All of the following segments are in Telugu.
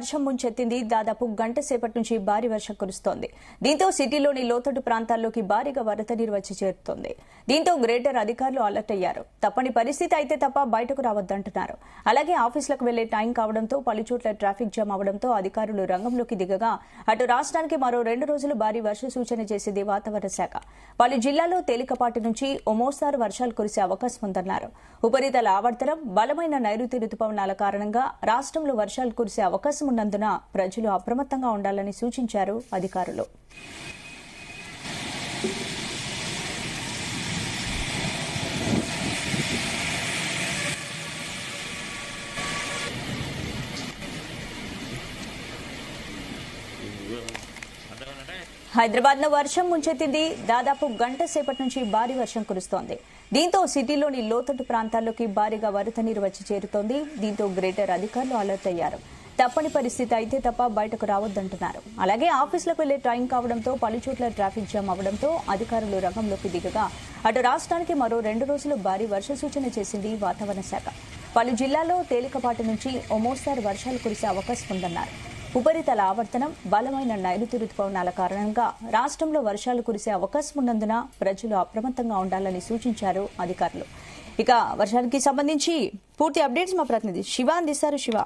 వర్షం ముంచెత్తింది. దాదాపు గంట సేపటి నుంచి భారీ వర్షం కురుస్తోంది. దీంతో సిటీలోని లోతట్టు ప్రాంతాల్లోకి భారీగా వరద నీరు వచ్చి చేరుతోంది. దీంతో గ్రేటర్ అధికారులు అలర్ట్ అయ్యారు. తప్పని పరిస్థితి అయితే తప్ప బయటకు రావద్దంటున్నారు. అలాగే ఆఫీసులకు వెళ్లే టైం కావడంతో పలుచోట్ల ట్రాఫిక్ జామ్ అవడంతో అధికారులు రంగంలోకి దిగగా అటు రాష్ట్రానికి మరో 2 రోజులు భారీ వర్ష సూచన చేసింది వాతావరణ శాఖ. పలు జిల్లాల్లో తేలికపాటి నుంచి ఓ మోస్తారు వర్షాలు కురిసే అవకాశం ఉందన్నారు. ఉపరితల ఆవర్తనం, బలమైన నైరుతి రుతుపవనాల కారణంగా రాష్ట్రంలో వర్షాలు కురిసే అవకాశం ఉన్నందున ప్రజలు అప్రమత్తంగా ఉండాలని సూచించారు అధికారులు. హైదరాబాద్ లో వర్షం ముంచెత్తింది. దాదాపు గంట సేపటి నుంచి భారీ వర్షం కురుస్తోంది. దీంతో సిటీలోని లోతట్టు ప్రాంతాల్లోకి భారీగా వరద నీరు వచ్చి చేరుతోంది. దీంతో గ్రేటర్ అధికారులు అలర్ట్ అయ్యారు. తప్పని పరిస్థితి అయితే తప్ప బయటకు రావద్దంటున్నారు. అలాగే ఆఫీసులకు వెళ్లే టైం కావడంతో పలుచోట్ల ట్రాఫిక్ జామ్ అవడంతో అధికారులు రంగంలోకి దిగగా అటు రాష్ట్రానికి మరో 2 రోజులు భారీ వర్ష సూచన చేసింది వాతావరణ శాఖ. పలు జిల్లాల్లో తేలికపాటి నుంచి ఓ మోస్తారు వర్షాలు కురిసే అవకాశం ఉందన్నారు. ఉపరితల ఆవర్తనం, బలమైన నైరుతి రుతుపవనాల కారణంగా రాష్ట్రంలో వర్షాలు కురిసే అవకాశం ఉన్నందున ప్రజలు అప్రమత్తంగా ఉండాలని సూచించారు అధికారులు. ఇక వర్షానికి సంబంధించి పూర్తి అప్డేట్స్ మా ప్రతినిధి శివ అందిస్తారు. శివ,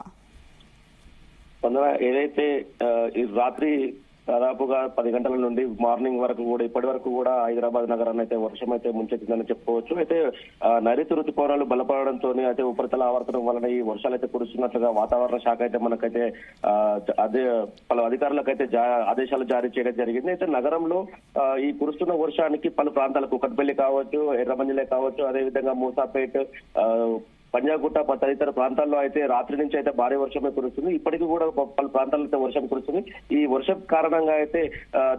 ఏదైతే రాత్రి దాదాపుగా 10 గంటల నుండి మార్నింగ్ వరకు కూడా ఇప్పటి వరకు కూడా హైదరాబాద్ నగరాన్ని అయితే వర్షం అయితే ముంచెత్తిందని చెప్పుకోవచ్చు. అయితే నైరుతి రుతుపవనాలు బలపడడంతో అయితే ఉపరితల ఆవర్తనం వలన ఈ వర్షాలు అయితే కురుస్తున్నట్లుగా వాతావరణ శాఖ అయితే మనకైతే అదే పలు అధికారులకైతే ఆదేశాలు జారీ చేయడం జరిగింది. అయితే నగరంలో ఈ కురుస్తున్న వర్షానికి పలు ప్రాంతాలకు కుకట్పల్లి కావచ్చు, ఎర్రమంజిలే కావచ్చు, అదేవిధంగా మూసాపేట్, పంజాగుట్ట తదితర ప్రాంతాల్లో అయితే రాత్రి నుంచి అయితే భారీ వర్షమే కురుస్తుంది. ఇప్పటికీ కూడా పలు ప్రాంతాల్లో అయితే వర్షం కురుస్తుంది. ఈ వర్షం కారణంగా అయితే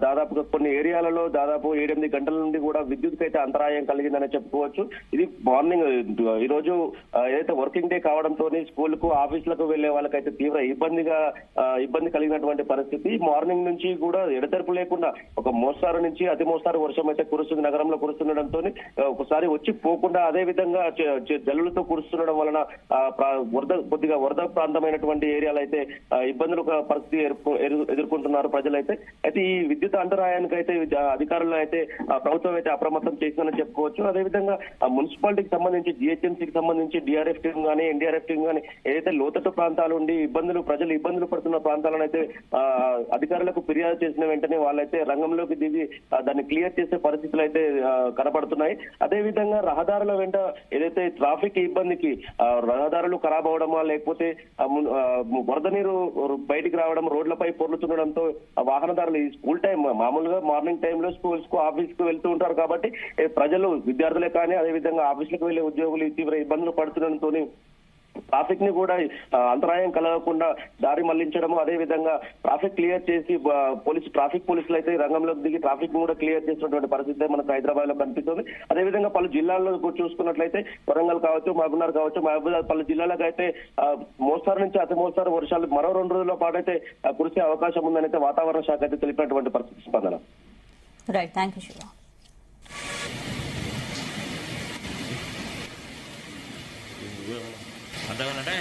దాదాపుగా కొన్ని ఏరియాలలో దాదాపు 7-8 గంటల నుండి కూడా విద్యుత్ అయితే అంతరాయం కలిగిందని చెప్పుకోవచ్చు. ఇది మార్నింగ్ ఈ రోజు ఏదైతే వర్కింగ్ డే కావడంతో స్కూల్ కు ఆఫీసులకు వెళ్లే వాళ్ళకైతే తీవ్ర ఇబ్బంది కలిగినటువంటి పరిస్థితి. మార్నింగ్ నుంచి కూడా ఎడతెరపు లేకుండా ఒక మోస్తారు నుంచి అతి మోస్తారు వర్షం అయితే కురుస్తుంది. నగరంలో కురుస్తుండడంతో ఒకసారి వచ్చి పోకుండా అదే విధంగా జల్లులతో కురుస్తున్న వలన కొద్దిగా వరద ప్రాంతమైనటువంటి ఏరియాలు అయితే ఇబ్బందులు పరిస్థితి ఎదుర్కొంటున్నారు ప్రజలైతే. అయితే ఈ విద్యుత్ అంతరాయానికి అయితే అధికారులు అయితే ప్రభుత్వం అయితే అప్రమత్తం చేసిందని చెప్పుకోవచ్చు. అదేవిధంగా మున్సిపాలిటీకి సంబంధించి, జిహెచ్ఎంసీకి సంబంధించి డిఆర్ఎఫ్ టీం కానీ, ఎన్డీఆర్ఎఫ్ టీం కానీ ఏదైతే లోతట్టు ప్రాంతాలు ఉండి ప్రజలు ఇబ్బందులు పడుతున్న ప్రాంతాలను అయితే అధికారులకు ఫిర్యాదు చేసిన వెంటనే వాళ్ళైతే రంగంలోకి దిగి దాన్ని క్లియర్ చేసే పరిస్థితులు అయితే కనబడుతున్నాయి. అదేవిధంగా రహదారుల వెంట ఏదైతే ట్రాఫిక్ ఇబ్బందికి రహదారులు ఖరాబ్ అవడమా, లేకపోతే వరద నీరు బయటికి రావడం, రోడ్లపై పొర్లుతుండడంతో వాహనదారులు ఈ స్కూల్ టైం మామూలుగా మార్నింగ్ టైంలో స్కూల్స్ కు ఆఫీస్ కు వెళ్తూ ఉంటారు కాబట్టి ప్రజలు, విద్యార్థులే కానీ అదేవిధంగా ఆఫీసులకు వెళ్లే ఉద్యోగులు తీవ్ర ఇబ్బందులు పడుతుండడంతో ట్రాఫిక్ ని కూడా అంతరాయం కలగకుండా దారి మళ్లించడము, అదే విధంగా ట్రాఫిక్ క్లియర్ చేసి ట్రాఫిక్ పోలీసులు అయితే రంగంలోకి దిగి ట్రాఫిక్ కూడా క్లియర్ చేసినటువంటి పరిస్థితి మనకు హైదరాబాద్ లో కనిపిస్తుంది. అదేవిధంగా పలు జిల్లాల్లో చూసుకున్నట్లయితే వరంగల్ కావచ్చు, మహబూబ్నగర్ కావచ్చు, మహబూబాబాద్ పలు జిల్లాలకు అయితే మోస్తారు నుంచి అతి మోస్తారు వర్షాలు మరో 2 రోజుల పాటు అయితే కురిసే అవకాశం ఉందని అయితే వాతావరణ శాఖ అయితే తెలిపినటువంటి పరిస్థితి. స్పందన. Right, thank you Shiva. అంతేగానంటే